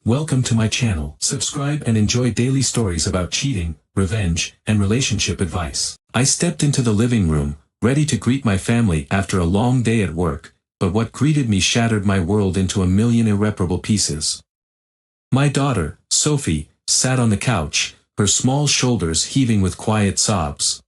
Welcome to my channel. Subscribe and enjoy daily stories about cheating, revenge, and relationship advice. I stepped into the living room, ready to greet my family after a long day at work, but what greeted me shattered my world into a million irreparable pieces. My daughter, Sophie, sat on the couch, her small shoulders heaving with quiet sobs.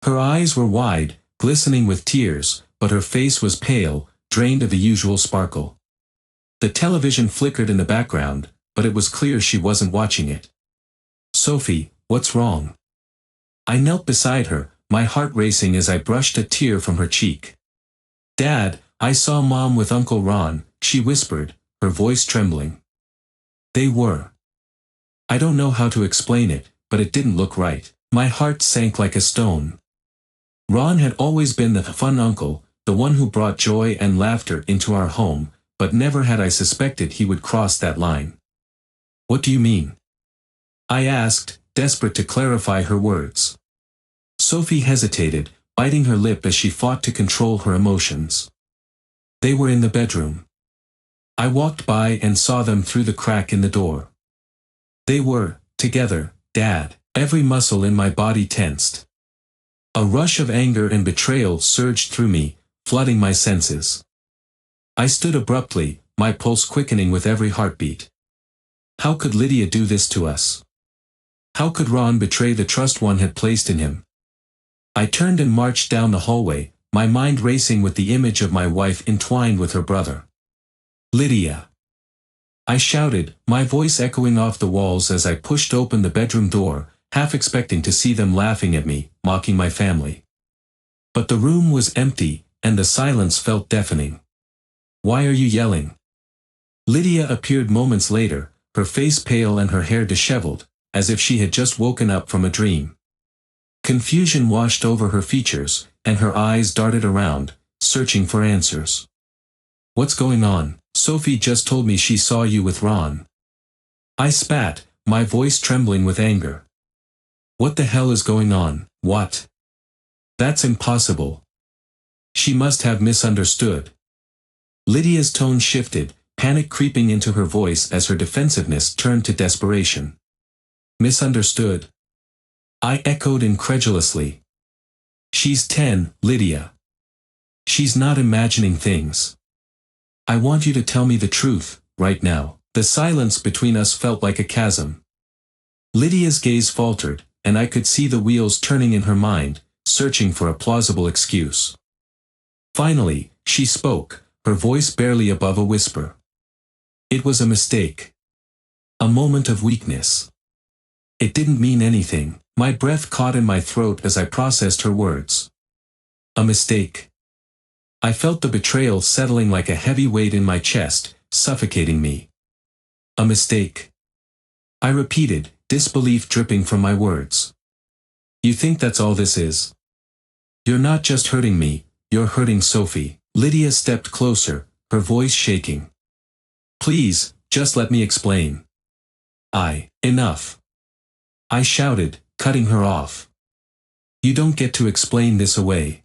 Her eyes were wide, glistening with tears, but her face was pale, drained of the usual sparkle. The television flickered in the background, but it was clear she wasn't watching it. "Sophie, what's wrong?" I knelt beside her, my heart racing as I brushed a tear from her cheek. "Dad, I saw Mom with Uncle Ron," she whispered, her voice trembling. "They were. I don't know how to explain it, but it didn't look right." My heart sank like a stone. Ron had always been the fun uncle, the one who brought joy and laughter into our home, but never had I suspected he would cross that line. "What do you mean?" I asked, desperate to clarify her words. Sophie hesitated, biting her lip as she fought to control her emotions. "They were in the bedroom. I walked by and saw them through the crack in the door. They were together, Dad." Every muscle in my body tensed. A rush of anger and betrayal surged through me, flooding my senses. I stood abruptly, my pulse quickening with every heartbeat. How could Lydia do this to us? How could Ron betray the trust one had placed in him? I turned and marched down the hallway, my mind racing with the image of my wife entwined with her brother. "Lydia!" I shouted, my voice echoing off the walls as I pushed open the bedroom door, half expecting to see them laughing at me, mocking my family. But the room was empty, and the silence felt deafening. "Why are you yelling?" Lydia appeared moments later, her face pale and her hair disheveled, as if she had just woken up from a dream. Confusion washed over her features, and her eyes darted around, searching for answers. "What's going on?" "Sophie just told me she saw you with Ron." I spat, my voice trembling with anger. "What the hell is going on?" "What?" "That's impossible. She must have misunderstood." Lydia's tone shifted, panic creeping into her voice as her defensiveness turned to desperation. "Misunderstood?" I echoed incredulously. "She's 10, Lydia. She's not imagining things. I want you to tell me the truth, right now." The silence between us felt like a chasm. Lydia's gaze faltered, and I could see the wheels turning in her mind, searching for a plausible excuse. Finally, she spoke, her voice barely above a whisper. "It was a mistake. A moment of weakness. It didn't mean anything." My breath caught in my throat as I processed her words. "A mistake." I felt the betrayal settling like a heavy weight in my chest, suffocating me. "A mistake." I repeated, disbelief dripping from my words. "You think that's all this is? You're not just hurting me, you're hurting Sophie." Lydia stepped closer, her voice shaking. "Please, just let me explain." Enough." I shouted, cutting her off. "You don't get to explain this away.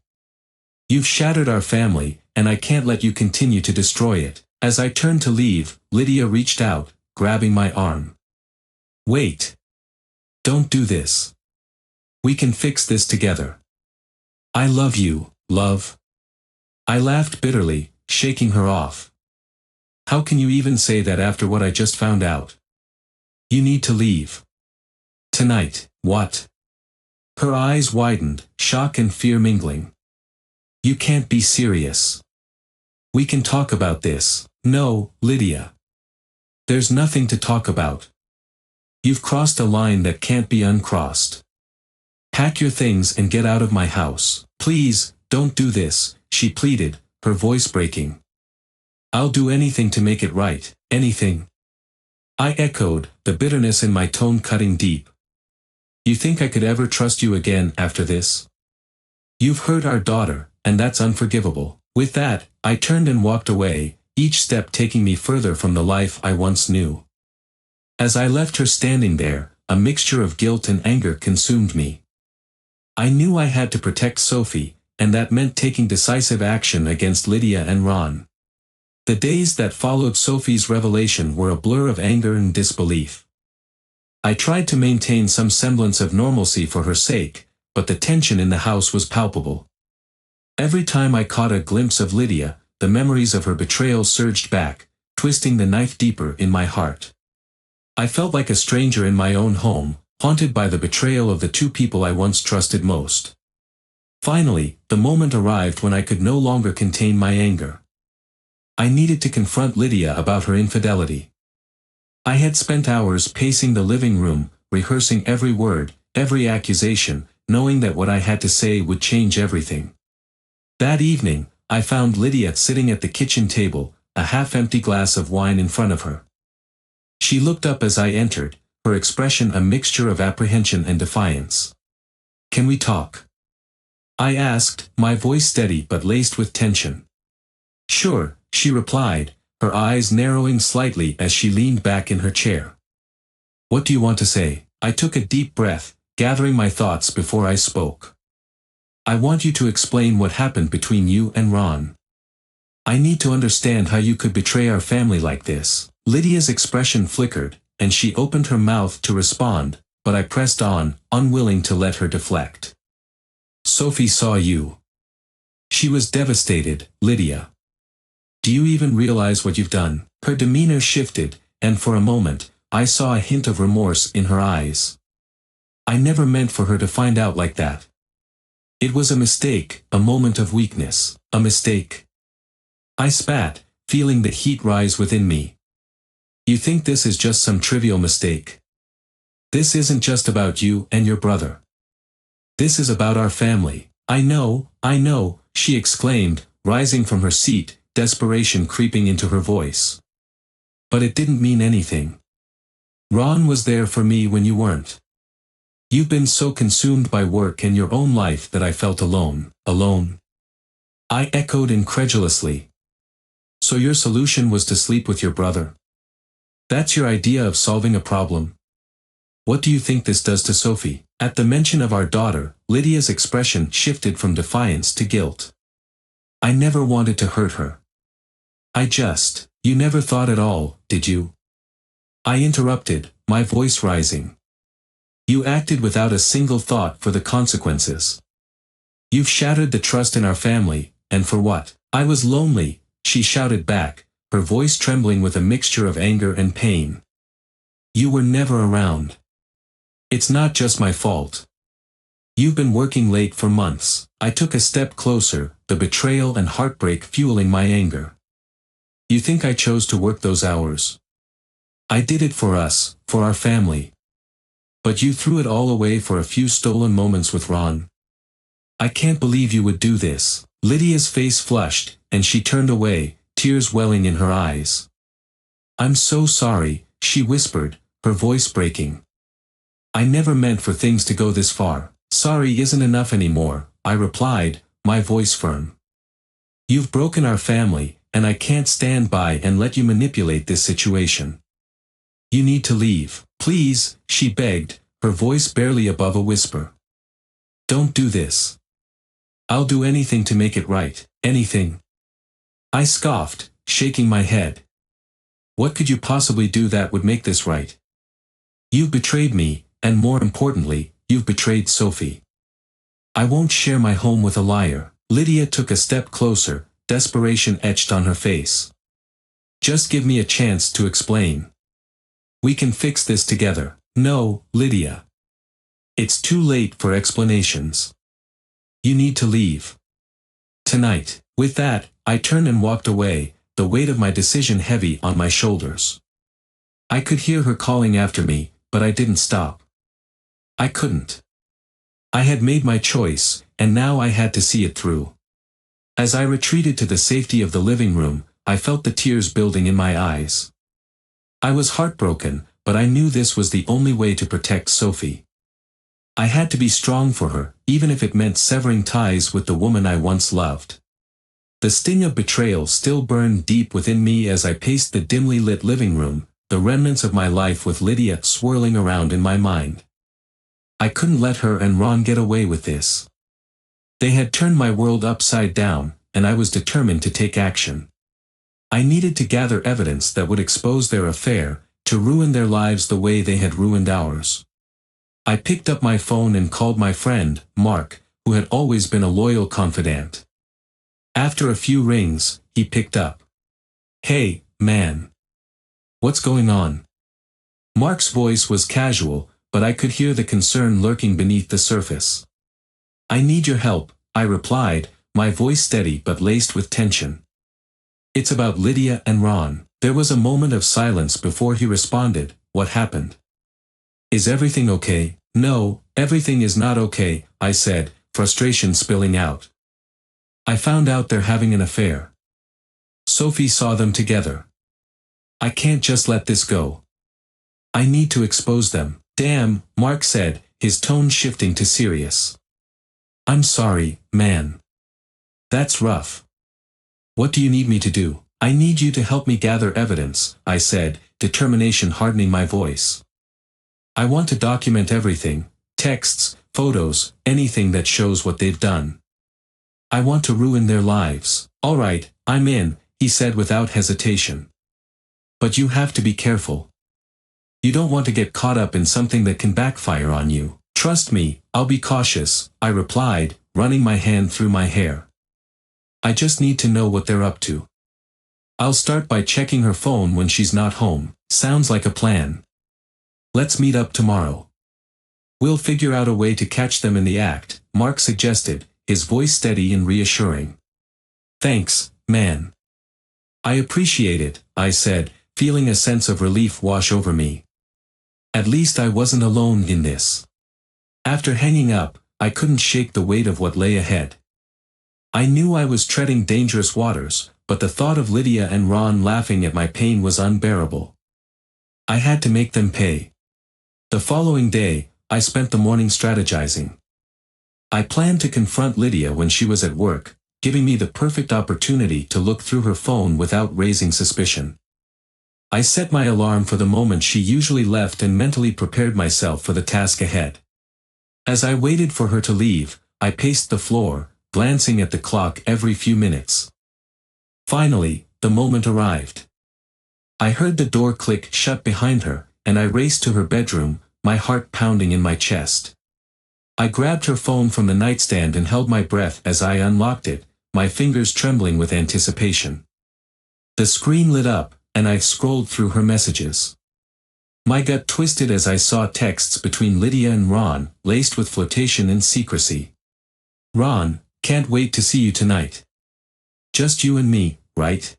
You've shattered our family, and I can't let you continue to destroy it." As I turned to leave, Lydia reached out, grabbing my arm. "Wait. Don't do this. We can fix this together. I love you, love." I laughed bitterly, shaking her off. "How can you even say that after what I just found out? You need to leave. Tonight." "What?" Her eyes widened, shock and fear mingling. "You can't be serious. We can talk about this." "No, Lydia. There's nothing to talk about. You've crossed a line that can't be uncrossed. Pack your things and get out of my house." "Please, don't do this," she pleaded, her voice breaking. "I'll do anything to make it right, anything." I echoed, the bitterness in my tone cutting deep. "You think I could ever trust you again after this? You've hurt our daughter, and that's unforgivable." With that, I turned and walked away, each step taking me further from the life I once knew. As I left her standing there, a mixture of guilt and anger consumed me. I knew I had to protect Sophie, and that meant taking decisive action against Lydia and Ron. The days that followed Sophie's revelation were a blur of anger and disbelief. I tried to maintain some semblance of normalcy for her sake, but the tension in the house was palpable. Every time I caught a glimpse of Lydia, the memories of her betrayal surged back, twisting the knife deeper in my heart. I felt like a stranger in my own home, haunted by the betrayal of the two people I once trusted most. Finally, the moment arrived when I could no longer contain my anger. I needed to confront Lydia about her infidelity. I had spent hours pacing the living room, rehearsing every word, every accusation, knowing that what I had to say would change everything. That evening, I found Lydia sitting at the kitchen table, a half-empty glass of wine in front of her. She looked up as I entered, her expression a mixture of apprehension and defiance. "Can we talk?" I asked, my voice steady but laced with tension. "Sure," she replied, her eyes narrowing slightly as she leaned back in her chair. "What do you want to say?" I took a deep breath, gathering my thoughts before I spoke. "I want you to explain what happened between you and Ron. I need to understand how you could betray our family like this." Lydia's expression flickered, and she opened her mouth to respond, but I pressed on, unwilling to let her deflect. "Sophie saw you. She was devastated, Lydia. Do you even realize what you've done?" Her demeanor shifted, and for a moment, I saw a hint of remorse in her eyes. "I never meant for her to find out like that. It was a mistake, a moment of weakness, a mistake." I spat, feeling the heat rise within me. "You think this is just some trivial mistake? This isn't just about you and your brother. This is about our family." I know, she exclaimed, rising from her seat, desperation creeping into her voice. "But it didn't mean anything. Ron was there for me when you weren't. You've been so consumed by work and your own life that I felt alone." "Alone?" I echoed incredulously. "So your solution was to sleep with your brother? That's your idea of solving a problem? What do you think this does to Sophie?" At the mention of our daughter, Lydia's expression shifted from defiance to guilt. "I never wanted to hurt her. You never thought at all, did you?" I interrupted, my voice rising. "You acted without a single thought for the consequences. You've shattered the trust in our family, and for what?" "I was lonely," she shouted back, her voice trembling with a mixture of anger and pain. "You were never around. It's not just my fault. You've been working late for months." I took a step closer, the betrayal and heartbreak fueling my anger. "You think I chose to work those hours? I did it for us, for our family. But you threw it all away for a few stolen moments with Ron. I can't believe you would do this." Lydia's face flushed, and she turned away, tears welling in her eyes. "I'm so sorry," she whispered, her voice breaking. "I never meant for things to go this far." "Sorry isn't enough anymore," I replied, my voice firm. "You've broken our family, and I can't stand by and let you manipulate this situation. You need to leave. Please," she begged, her voice barely above a whisper. "Don't do this. I'll do anything to make it right, anything." I scoffed, shaking my head. "What could you possibly do that would make this right? You've betrayed me, and more importantly, you've betrayed Sophie. I won't share my home with a liar." Lydia took a step closer, desperation etched on her face. "Just give me a chance to explain. We can fix this together." "No, Lydia. It's too late for explanations. You need to leave. Tonight." With that, I turned and walked away, the weight of my decision heavy on my shoulders. I could hear her calling after me, but I didn't stop. I couldn't. I had made my choice, and now I had to see it through. As I retreated to the safety of the living room, I felt the tears building in my eyes. I was heartbroken, but I knew this was the only way to protect Sophie. I had to be strong for her, even if it meant severing ties with the woman I once loved. The sting of betrayal still burned deep within me as I paced the dimly lit living room, the remnants of my life with Lydia swirling around in my mind. I couldn't let her and Ron get away with this. They had turned my world upside down, and I was determined to take action. I needed to gather evidence that would expose their affair, to ruin their lives the way they had ruined ours. I picked up my phone and called my friend, Mark, who had always been a loyal confidant. After a few rings, he picked up. "Hey, man. What's going on?" Mark's voice was casual, but I could hear the concern lurking beneath the surface. "I need your help," I replied, my voice steady but laced with tension. "It's about Lydia and Ron." There was a moment of silence before he responded, "What happened? Is everything okay?" "No, everything is not okay," I said, frustration spilling out. "I found out they're having an affair. Sophie saw them together. I can't just let this go. I need to expose them." "Damn," Mark said, his tone shifting to serious. "I'm sorry, man. That's rough. What do you need me to do?" "I need you to help me gather evidence," I said, determination hardening my voice. "I want to document everything, texts, photos, anything that shows what they've done. I want to ruin their lives." "All right, I'm in," he said without hesitation. "But you have to be careful. You don't want to get caught up in something that can backfire on you." "Trust me, I'll be cautious," I replied, running my hand through my hair. "I just need to know what they're up to. I'll start by checking her phone when she's not home." "Sounds like a plan. Let's meet up tomorrow. We'll figure out a way to catch them in the act," Mark suggested, his voice steady and reassuring. "Thanks, man. I appreciate it," I said, feeling a sense of relief wash over me. At least I wasn't alone in this. After hanging up, I couldn't shake the weight of what lay ahead. I knew I was treading dangerous waters, but the thought of Lydia and Ron laughing at my pain was unbearable. I had to make them pay. The following day, I spent the morning strategizing. I planned to confront Lydia when she was at work, giving me the perfect opportunity to look through her phone without raising suspicion. I set my alarm for the moment she usually left and mentally prepared myself for the task ahead. As I waited for her to leave, I paced the floor, glancing at the clock every few minutes. Finally, the moment arrived. I heard the door click shut behind her, and I raced to her bedroom, my heart pounding in my chest. I grabbed her phone from the nightstand and held my breath as I unlocked it, my fingers trembling with anticipation. The screen lit up, and I scrolled through her messages. My gut twisted as I saw texts between Lydia and Ron, laced with flirtation and secrecy. "Ron, can't wait to see you tonight. Just you and me, right?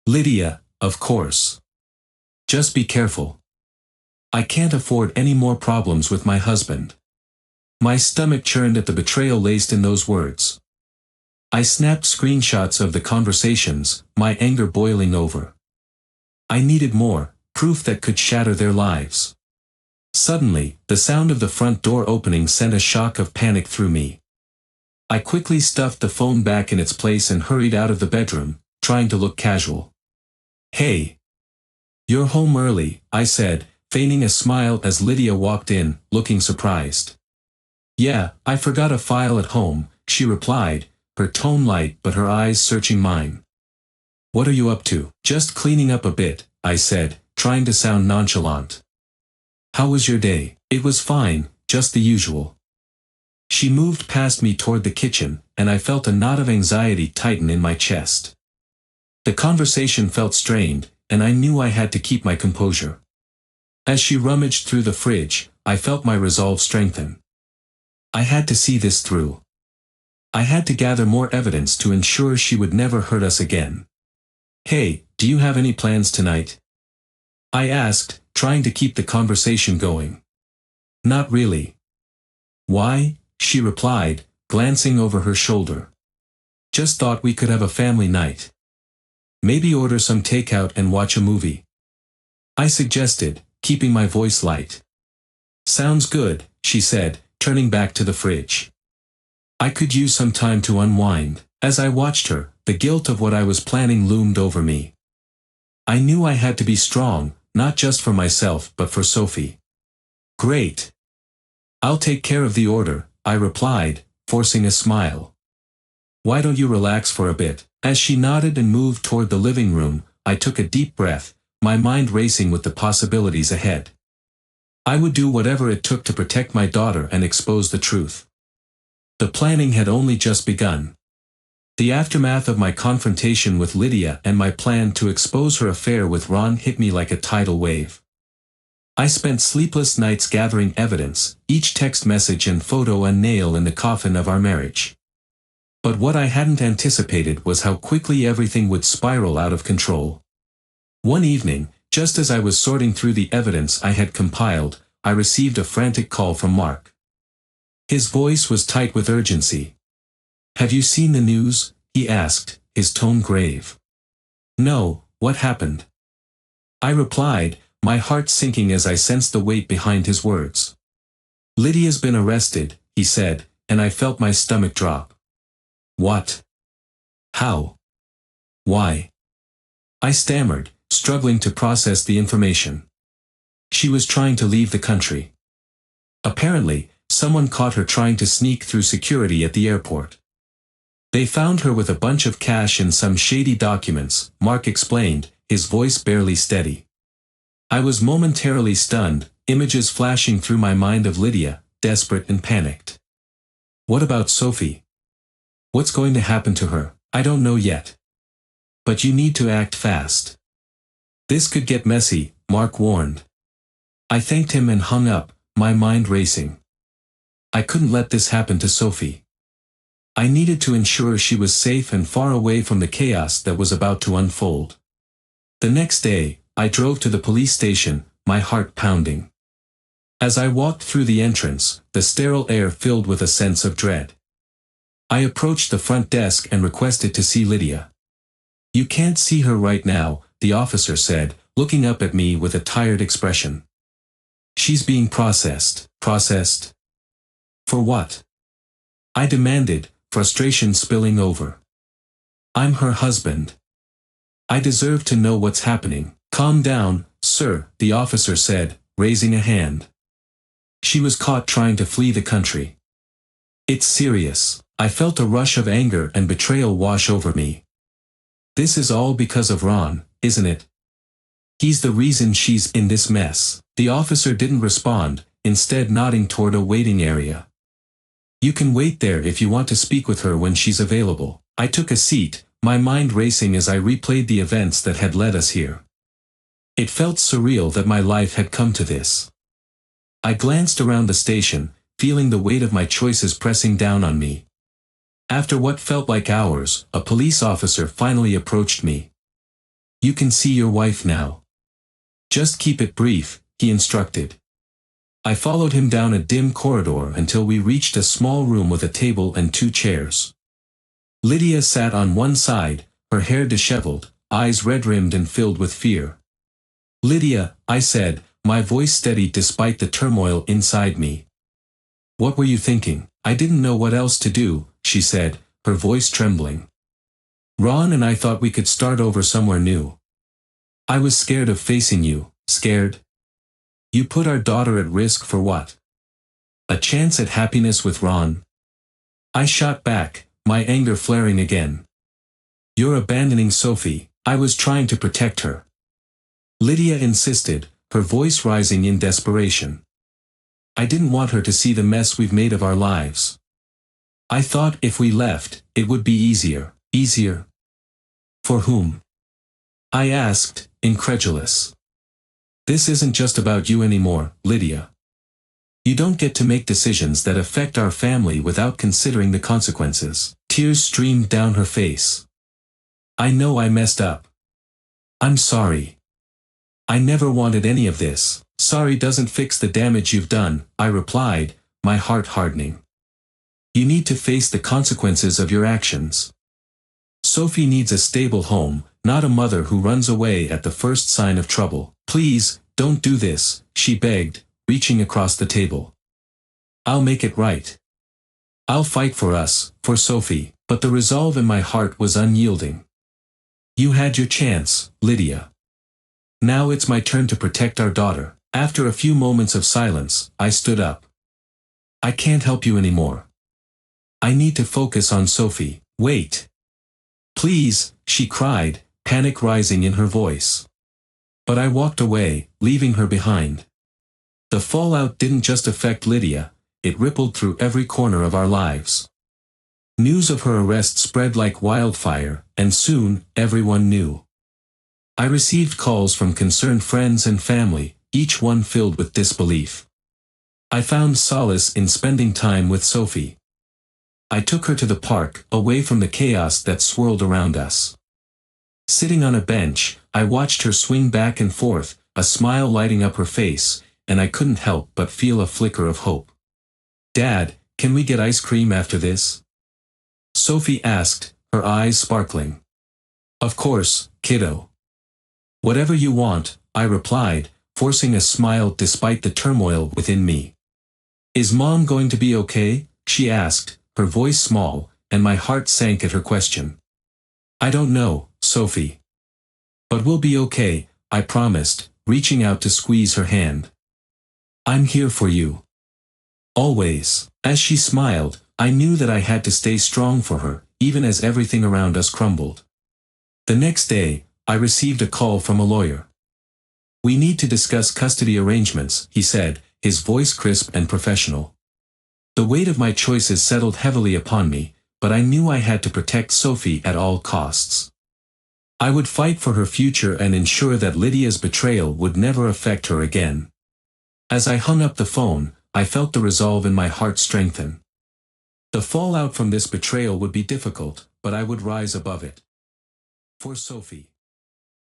Lydia, of course. Just be careful. I can't afford any more problems with my husband." My stomach churned at the betrayal laced in those words. I snapped screenshots of the conversations, my anger boiling over. I needed more, proof that could shatter their lives. Suddenly, the sound of the front door opening sent a shock of panic through me. I quickly stuffed the phone back in its place and hurried out of the bedroom, trying to look casual. "Hey. You're home early," I said, feigning a smile as Lydia walked in, looking surprised. "Yeah, I forgot a file at home," she replied, her tone light but her eyes searching mine. "What are you up to?" "Just cleaning up a bit," I said, trying to sound nonchalant. "How was your day?" "It was fine, just the usual." She moved past me toward the kitchen, and I felt a knot of anxiety tighten in my chest. The conversation felt strained, and I knew I had to keep my composure. As she rummaged through the fridge, I felt my resolve strengthen. I had to see this through. I had to gather more evidence to ensure she would never hurt us again. "Hey, do you have any plans tonight?" I asked, trying to keep the conversation going. "Not really." "Why?" she replied, glancing over her shoulder. "Just thought we could have a family night. Maybe order some takeout and watch a movie," I suggested, keeping my voice light. "Sounds good," she said, turning back to the fridge. I could use some time to unwind. As I watched her, the guilt of what I was planning loomed over me. I knew I had to be strong, not just for myself but for Sophie. "Great. I'll take care of the order," I replied, forcing a smile. "Why don't you relax for a bit?" As she nodded and moved toward the living room, I took a deep breath, my mind racing with the possibilities ahead. I would do whatever it took to protect my daughter and expose the truth. The planning had only just begun. The aftermath of my confrontation with Lydia and my plan to expose her affair with Ron hit me like a tidal wave. I spent sleepless nights gathering evidence, each text message and photo a nail in the coffin of our marriage. But what I hadn't anticipated was how quickly everything would spiral out of control. One evening, just as I was sorting through the evidence I had compiled, I received a frantic call from Mark. His voice was tight with urgency. "Have you seen the news?" he asked, his tone grave. "No, what happened?" I replied, my heart sinking as I sensed the weight behind his words. "Lydia's been arrested," he said, and I felt my stomach drop. "What? How? Why?" I stammered, struggling to process the information. "She was trying to leave the country. Apparently, someone caught her trying to sneak through security at the airport. They found her with a bunch of cash and some shady documents," Mark explained, his voice barely steady. I was momentarily stunned, images flashing through my mind of Lydia, desperate and panicked. "What about Sophie? What's going to happen to her?" "I don't know yet. But you need to act fast. This could get messy," Mark warned. I thanked him and hung up, my mind racing. I couldn't let this happen to Sophie. I needed to ensure she was safe and far away from the chaos that was about to unfold. The next day, I drove to the police station, my heart pounding. As I walked through the entrance, the sterile air filled with a sense of dread. I approached the front desk and requested to see Lydia. "You can't see her right now," the officer said, looking up at me with a tired expression. "She's being processed." "Processed? For what?" I demanded, frustration spilling over. "I'm her husband. I deserve to know what's happening." "Calm down, sir," the officer said, raising a hand. "She was caught trying to flee the country. It's serious." I felt a rush of anger and betrayal wash over me. "This is all because of Ron, isn't it? He's the reason she's in this mess." The officer didn't respond, instead nodding toward a waiting area. "You can wait there if you want to speak with her when she's available." I took a seat, my mind racing as I replayed the events that had led us here. It felt surreal that my life had come to this. I glanced around the station, feeling the weight of my choices pressing down on me. After what felt like hours, a police officer finally approached me. "You can see your wife now. Just keep it brief," he instructed. I followed him down a dim corridor until we reached a small room with a table and 2 chairs. Lydia sat on one side, her hair disheveled, eyes red-rimmed and filled with fear. "Lydia," I said, my voice steady despite the turmoil inside me. "What were you thinking?" "I didn't know what else to do," she said, her voice trembling. "Ron and I thought we could start over somewhere new. I was scared of facing you." "Scared? You put our daughter at risk for what? A chance at happiness with Ron?" I shot back, my anger flaring again. "You're abandoning Sophie." "I was trying to protect her," Lydia insisted, her voice rising in desperation. "I didn't want her to see the mess we've made of our lives. I thought if we left, it would be easier." "Easier? For whom?" I asked, incredulous. "This isn't just about you anymore, Lydia. You don't get to make decisions that affect our family without considering the consequences." Tears streamed down her face. "I know I messed up. I'm sorry. I never wanted any of this." "Sorry doesn't fix the damage you've done," I replied, my heart hardening. "You need to face the consequences of your actions. Sophie needs a stable home, not a mother who runs away at the first sign of trouble." "Please, don't do this," she begged, reaching across the table. "I'll make it right. I'll fight for us, for Sophie." But the resolve in my heart was unyielding. "You had your chance, Lydia. Now it's my turn to protect our daughter." After a few moments of silence, I stood up. "I can't help you anymore. I need to focus on Sophie." "Wait. Please, she cried, panic rising in her voice. But I walked away, leaving her behind. The fallout didn't just affect Lydia, it rippled through every corner of our lives. News of her arrest spread like wildfire, and soon, everyone knew. I received calls from concerned friends and family, each one filled with disbelief. I found solace in spending time with Sophie. I took her to the park, away from the chaos that swirled around us. Sitting on a bench, I watched her swing back and forth, a smile lighting up her face, and I couldn't help but feel a flicker of hope. "Dad, can we get ice cream after this?" Sophie asked, her eyes sparkling. "Of course, kiddo. Whatever you want," I replied, forcing a smile despite the turmoil within me. "Is Mom going to be okay?" she asked, her voice small, and my heart sank at her question. "I don't know, Sophie. But we'll be okay," I promised, reaching out to squeeze her hand. "I'm here for you. Always." As she smiled, I knew that I had to stay strong for her, even as everything around us crumbled. The next day, I received a call from a lawyer. "We need to discuss custody arrangements," he said, his voice crisp and professional. The weight of my choices settled heavily upon me, but I knew I had to protect Sophie at all costs. I would fight for her future and ensure that Lydia's betrayal would never affect her again. As I hung up the phone, I felt the resolve in my heart strengthen. The fallout from this betrayal would be difficult, but I would rise above it. For Sophie.